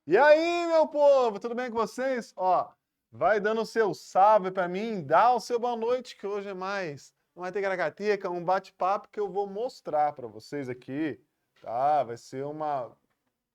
E aí, meu povo, tudo bem com vocês? Ó, vai dando o seu salve pra mim, dá o seu boa noite, que hoje é mais uma ticaracateca, um bate-papo que eu vou mostrar pra vocês aqui, tá? Vai ser uma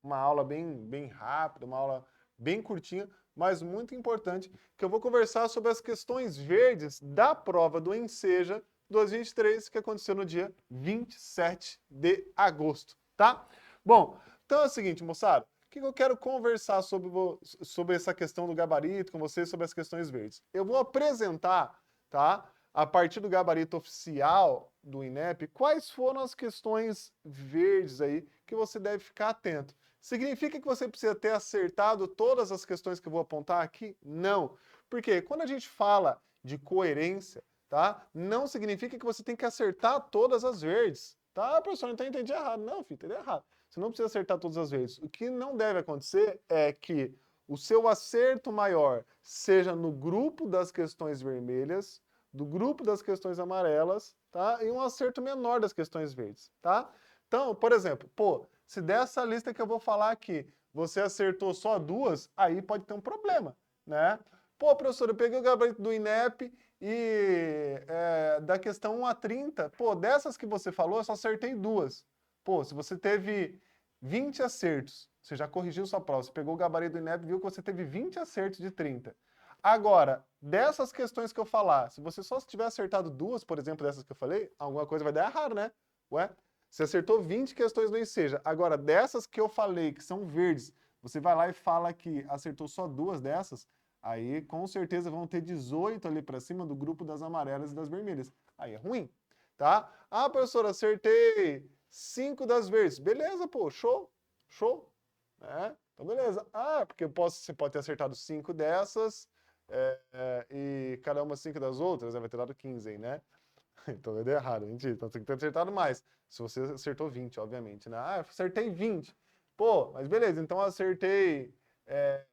aula bem rápida, uma aula bem curtinha, mas muito importante, que eu vou conversar sobre as questões verdes da prova do Enseja 2023, que aconteceu no dia 27 de agosto, tá? Bom, então é o seguinte, moçada, o que eu quero conversar sobre essa questão do gabarito com vocês, sobre as questões verdes? Eu vou apresentar, tá? A partir do gabarito oficial do INEP, quais foram as questões verdes aí que você deve ficar atento. Significa que você precisa ter acertado todas as questões que eu vou apontar aqui? Não. Porque quando a gente fala de coerência, tá? Não significa que você tem que acertar todas as verdes. Tá, professor, então eu entendi errado. Não, filho, entendi errado. Você não precisa acertar todas as vezes. O que não deve acontecer é que o seu acerto maior seja no grupo das questões vermelhas, do grupo das questões amarelas, tá? E um acerto menor das questões verdes, tá? Então, por exemplo, pô, se dessa lista que eu vou falar aqui, você acertou só duas, aí pode ter um problema, né? Pô, professor, eu peguei o gabarito do INEP e da questão 1 a 30, pô, dessas que você falou, eu só acertei duas. Pô, se você teve 20 acertos, você já corrigiu sua prova, você pegou o gabarito do INEP e viu que você teve 20 acertos de 30. Agora, dessas questões que eu falar, se você só tiver acertado duas, por exemplo, dessas que eu falei, alguma coisa vai dar errado, né? Ué, você acertou 20 questões no Enseja. Agora, dessas que eu falei, que são verdes, você vai lá e fala que acertou só duas dessas, aí com certeza vão ter 18 ali para cima do grupo das amarelas e das vermelhas. Aí é ruim, tá? Ah, professor, acertei 5 das verdes. Beleza, pô, show, show. Então, beleza. Ah, porque você pode ter acertado 5 dessas e cada uma 5 das outras, vai ter dado 15 aí, né? Então eu dei errado, mentira. Então você tem que ter acertado mais. Se você acertou 20, obviamente, né? Ah, eu acertei 20. Pô, mas beleza, então eu acertei é,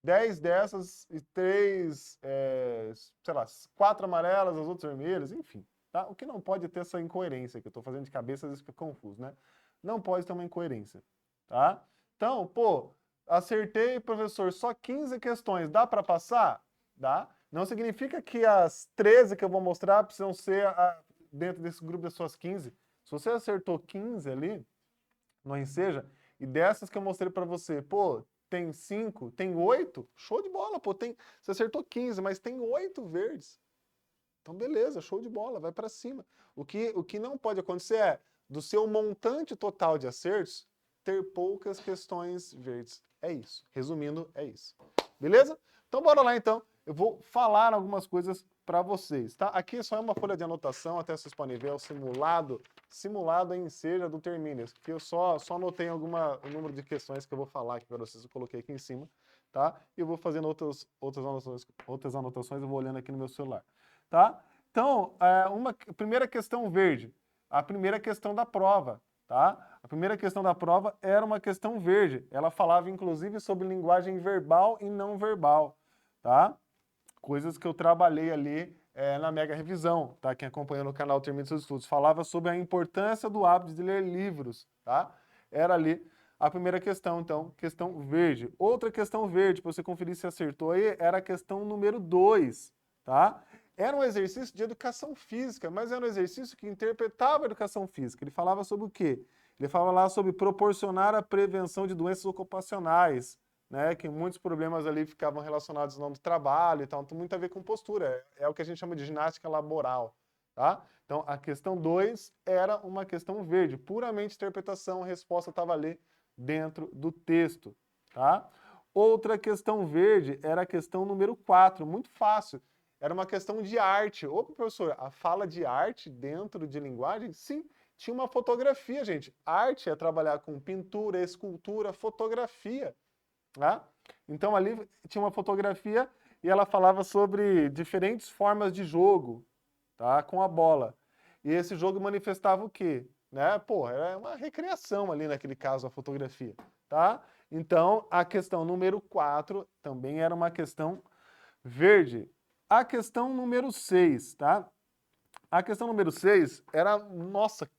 10 dessas e 3, sei lá, 4 amarelas, as outras vermelhas, enfim. Tá? O que não pode é ter essa incoerência, que eu estou fazendo de cabeça, às vezes fica confuso, né? Não pode ter uma incoerência, tá? Então, pô, acertei, professor, só 15 questões, dá para passar? Dá. Não significa que as 13 que eu vou mostrar precisam ser dentro desse grupo das suas 15. Se você acertou 15 ali, no Enseja, e dessas que eu mostrei para você, pô, tem 5, tem 8, show de bola, pô, você acertou 15, mas tem 8 verdes. Então, beleza, show de bola, vai para cima. O que não pode acontecer é, do seu montante total de acertos, ter poucas questões verdes. É isso. Resumindo, é isso. Beleza? Então, bora lá então. Eu vou falar algumas coisas para vocês, tá? Aqui só é uma folha de anotação, até vocês podem ver, é o simulado em Enseja do Terminius, que eu só anotei o número de questões que eu vou falar aqui para vocês, eu coloquei aqui em cima, tá? E eu vou fazendo outras anotações, eu vou olhando aqui no meu celular. Tá? Então, uma primeira questão verde, a primeira questão da prova, tá? A primeira questão da prova era uma questão verde. Ela falava, inclusive, sobre linguagem verbal e não verbal, tá? Coisas que eu trabalhei ali na mega revisão, tá? Quem acompanhou no canal Termina Seus Estudos. Falava sobre a importância do hábito de ler livros, tá? Era ali a primeira questão, então, questão verde. Outra questão verde, para você conferir se acertou aí, era a questão número 2, tá? Era um exercício de educação física, mas era um exercício que interpretava a educação física. Ele falava sobre o quê? Ele falava lá sobre proporcionar a prevenção de doenças ocupacionais, né, que muitos problemas ali ficavam relacionados ao trabalho e tal, tem muito a ver com postura, é o que a gente chama de ginástica laboral, tá? Então, a questão 2 era uma questão verde, puramente interpretação, a resposta estava ali dentro do texto, tá? Outra questão verde era a questão número 4, muito fácil, era uma questão de arte. Opa, professor, a fala de arte dentro de linguagem? Sim, tinha uma fotografia, gente. Arte é trabalhar com pintura, escultura, fotografia. Né? Então ali tinha uma fotografia e ela falava sobre diferentes formas de jogo, tá? Com a bola. E esse jogo manifestava o quê? Né? Pô, era uma recreação ali naquele caso, a fotografia, tá? Então, a questão número 4 também era uma questão verde. A questão número 6, tá? A questão número 6 era, nossa,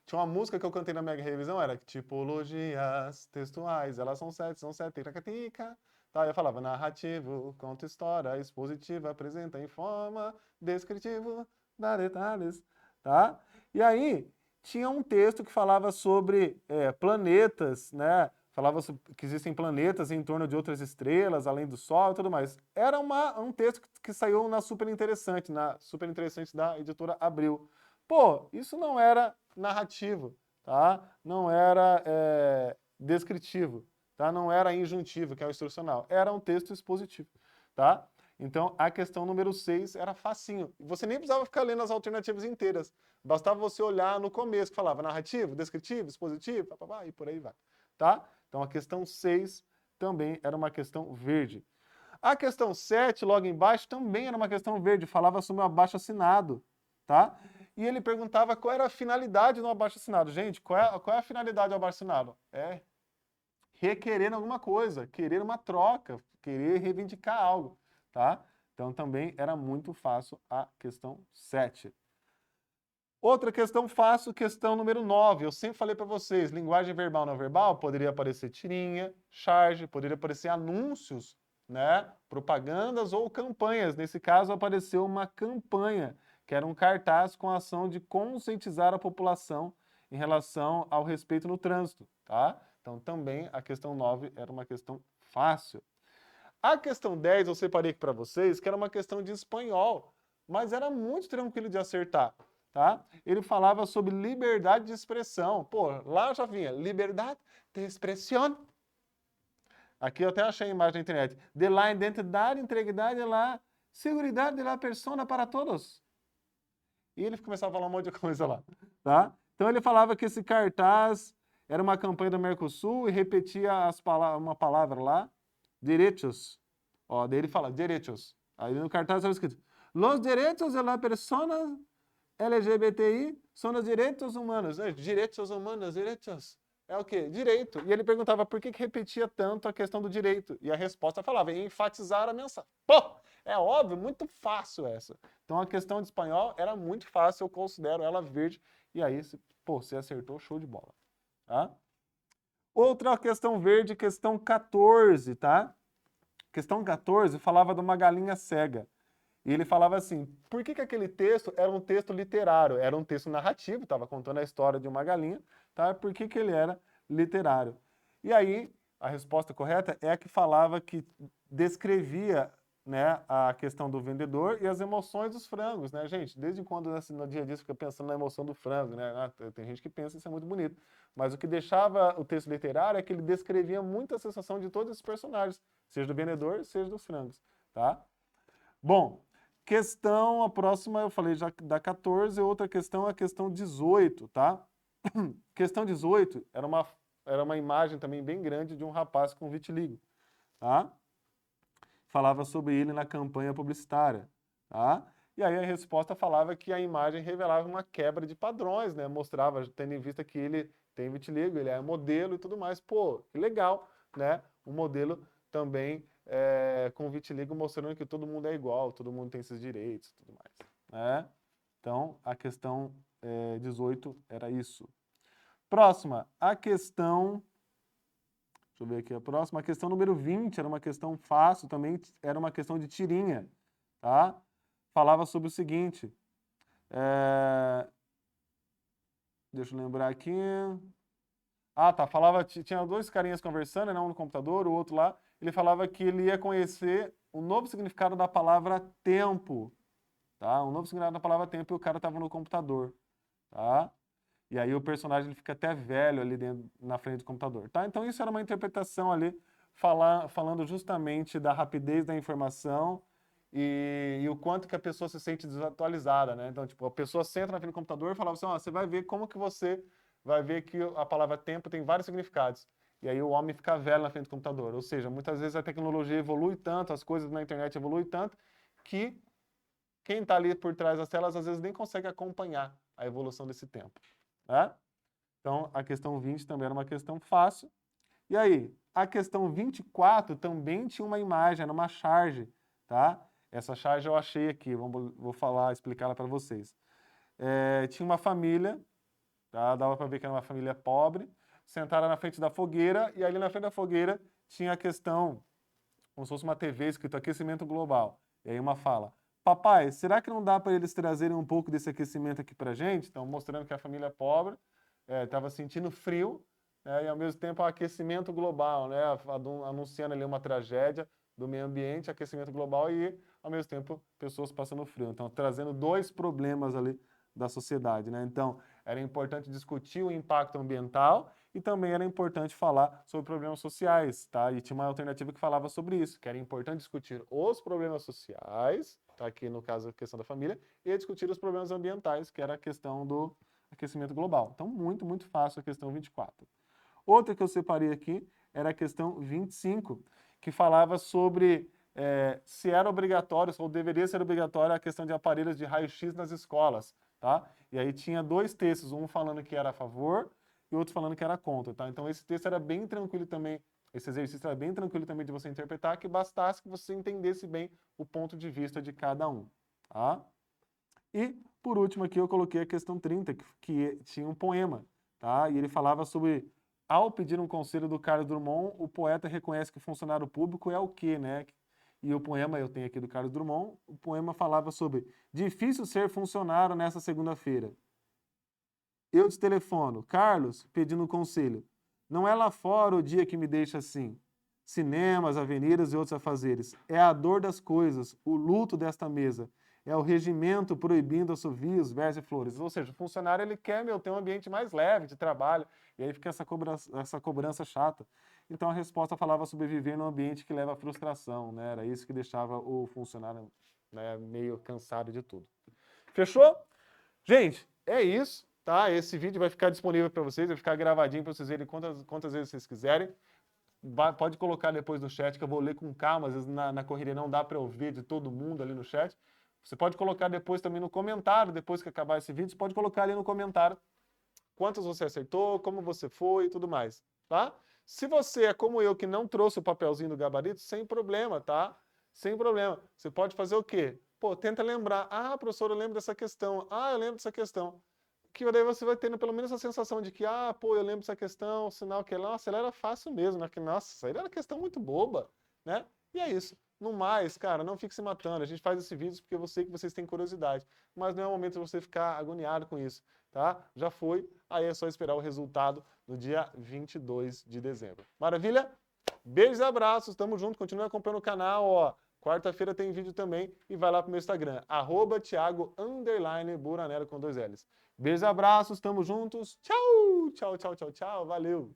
Tinha uma música que eu cantei na Mega Revisão, era tipologias textuais, elas são sete, tica-tica. Tá, eu falava narrativo, conta história, expositiva, apresenta, informa, descritivo, dá detalhes, tá? E aí, tinha um texto que falava sobre planetas, né? Falava que existem planetas em torno de outras estrelas, além do Sol e tudo mais. Era um texto que saiu na Super Interessante da editora Abril. Pô, isso não era narrativo, tá? Não era descritivo, tá? Não era injuntivo, que é o instrucional. Era um texto expositivo, tá? Então, a questão número 6 era facinho. Você nem precisava ficar lendo as alternativas inteiras. Bastava você olhar no começo, que falava narrativo, descritivo, expositivo, papapá, e por aí vai, tá? Então, a questão 6 também era uma questão verde. A questão 7, logo embaixo, também era uma questão verde, falava sobre o abaixo-assinado, tá? E ele perguntava qual era a finalidade do abaixo-assinado. Gente, qual é a finalidade do abaixo-assinado? É requerer alguma coisa, querer uma troca, querer reivindicar algo, tá? Então, também era muito fácil a questão 7. Outra questão fácil, questão número 9. Eu sempre falei para vocês, linguagem verbal não verbal, poderia aparecer tirinha, charge, poderia aparecer anúncios, né? Propagandas ou campanhas. Nesse caso, apareceu uma campanha, que era um cartaz com a ação de conscientizar a população em relação ao respeito no trânsito, tá? Então, também a questão 9 era uma questão fácil. A questão 10 eu separei aqui para vocês, que era uma questão de espanhol, mas era muito tranquilo de acertar, tá? Ele falava sobre liberdade de expressão. Pô, lá já vinha liberdade de expressão. Aqui eu até achei a imagem na internet. De la identidade, integridade, de la seguridade de la persona para todos. E ele começava a falar um monte de coisa lá, tá? Então ele falava que esse cartaz era uma campanha do Mercosul e repetia uma palavra lá, direitos. Ó, daí ele fala direitos. Aí no cartaz estava escrito: Los derechos de la persona LGBTI são os direitos humanos. Direitos humanos, direitos. É o quê? Direito. E ele perguntava por que repetia tanto a questão do direito. E a resposta falava em enfatizar a mensagem. Pô, é óbvio, muito fácil essa. Então a questão de espanhol era muito fácil, eu considero ela verde. E aí, pô, você acertou, show de bola. Tá? Outra questão verde, questão 14, tá? Questão 14 falava de uma galinha cega. E ele falava assim, por que aquele texto era um texto literário? Era um texto narrativo, estava contando a história de uma galinha, tá? Por que ele era literário? E aí, a resposta correta é a que falava que descrevia, né, a questão do vendedor e as emoções dos frangos, né, gente? Desde quando assim, no dia a dia você fica pensando na emoção do frango, né? Tem gente que pensa que isso é muito bonito. Mas o que deixava o texto literário é que ele descrevia muito a sensação de todos esses personagens, seja do vendedor, seja dos frangos, tá? Bom, a próxima eu falei já da 14, outra questão é a questão 18, tá? Questão 18 era uma imagem também bem grande de um rapaz com vitiligo, tá? Falava sobre ele na campanha publicitária, tá? E aí a resposta falava que a imagem revelava uma quebra de padrões, né? Mostrava, tendo em vista que ele tem vitiligo, ele é modelo e tudo mais. Pô, que legal, né? O modelo também com vitiligo mostrando que todo mundo é igual, todo mundo tem esses direitos e tudo mais, né? Então, a questão 18 era isso. Próxima, a questão... Deixa eu ver aqui a próxima. A questão número 20 era uma questão fácil, também era uma questão de tirinha, tá? Falava sobre o seguinte... Deixa eu lembrar aqui... Ah, tá. Falava, tinha dois carinhas conversando, né, um no computador, o outro lá. Ele falava que ele ia conhecer o novo significado da palavra tempo, tá? Um novo significado da palavra tempo e o cara estava no computador, tá? E aí o personagem ele fica até velho ali dentro, na frente do computador, tá? Então isso era uma interpretação ali, falando justamente da rapidez da informação e o quanto que a pessoa se sente desatualizada, né? Então, tipo, a pessoa senta na frente do computador e falava assim, ó, você vai ver como que você vai ver que a palavra tempo tem vários significados. E aí o homem fica velho na frente do computador. Ou seja, muitas vezes a tecnologia evolui tanto, as coisas na internet evoluem tanto, que quem está ali por trás das telas às vezes nem consegue acompanhar a evolução desse tempo. Né? Então, a questão 20 também era uma questão fácil. E aí, a questão 24 também tinha uma imagem, era uma charge, tá? Essa charge eu achei aqui, vou falar, explicar ela para vocês. Tinha uma família tá? Dava para ver que era uma família pobre, sentaram na frente da fogueira, e ali na frente da fogueira tinha a questão, como se fosse uma TV escrito aquecimento global. E aí uma fala, papai, será que não dá para eles trazerem um pouco desse aquecimento aqui para gente? Então, mostrando que a família pobre estava sentindo frio, né, e ao mesmo tempo aquecimento global, né, anunciando ali uma tragédia do meio ambiente, aquecimento global e, ao mesmo tempo, pessoas passando frio. Então, trazendo dois problemas ali da sociedade, né? Então, era importante discutir o impacto ambiental e também era importante falar sobre problemas sociais, tá? E tinha uma alternativa que falava sobre isso, que era importante discutir os problemas sociais, tá? Aqui no caso a questão da família, e discutir os problemas ambientais, que era a questão do aquecimento global. Então, muito, muito fácil a questão 24. Outra que eu separei aqui era a questão 25, que falava sobre se era obrigatório ou deveria ser obrigatório a questão de aparelhos de raio-x nas escolas, tá? E aí tinha dois textos, um falando que era a favor e outro falando que era contra, tá? Então esse texto era bem tranquilo também, esse exercício era bem tranquilo também de você interpretar, que bastasse que você entendesse bem o ponto de vista de cada um, tá? E, por último aqui, eu coloquei a questão 30, que tinha um poema, tá? E ele falava sobre, ao pedir um conselho do Carlos Drummond, o poeta reconhece que o funcionário público é o quê, né? E o poema, eu tenho aqui do Carlos Drummond, o poema falava sobre, difícil ser funcionário nessa segunda-feira. Eu te telefono, Carlos, pedindo um conselho. Não é lá fora o dia que me deixa assim. Cinemas, avenidas e outros afazeres. É a dor das coisas, o luto desta mesa. É o regimento proibindo assovios, versos e flores. Ou seja, o funcionário ele quer ter um ambiente mais leve de trabalho. E aí fica essa cobrança chata. Então a resposta falava sobre viver num ambiente que leva à frustração, né? Era isso que deixava o funcionário, né, meio cansado de tudo. Fechou? Gente, é isso, tá? Esse vídeo vai ficar disponível para vocês, vai ficar gravadinho para vocês verem quantas vezes vocês quiserem. Pode colocar depois no chat, que eu vou ler com calma, às vezes na correria não dá para eu ver de todo mundo ali no chat. Você pode colocar depois também no comentário, depois que acabar esse vídeo, você pode colocar ali no comentário quantos você acertou, como você foi e tudo mais, tá? Se você é como eu, que não trouxe o papelzinho do gabarito, sem problema, tá? Sem problema. Você pode fazer o quê? Pô, tenta lembrar. Ah, professor, eu lembro dessa questão. Ah, eu lembro dessa questão. Que daí você vai tendo pelo menos a sensação de que, ah, pô, eu lembro dessa questão, sinal que, nossa, ela era fácil mesmo, né? Que, nossa, isso aí era uma questão muito boba, né? E é isso. No mais, cara, não fique se matando. A gente faz esse vídeo porque eu sei que vocês têm curiosidade. Mas não é o momento de você ficar agoniado com isso, tá? Já foi, aí é só esperar o resultado no dia 22 de dezembro. Maravilha? Beijos e abraços, tamo junto, continue acompanhando o canal, ó. Quarta-feira tem vídeo também e vai lá pro meu Instagram, @Thiago_Buranello com 2 L's. Beijos e abraços, tamo juntos. Tchau, tchau, tchau, tchau, tchau. Valeu.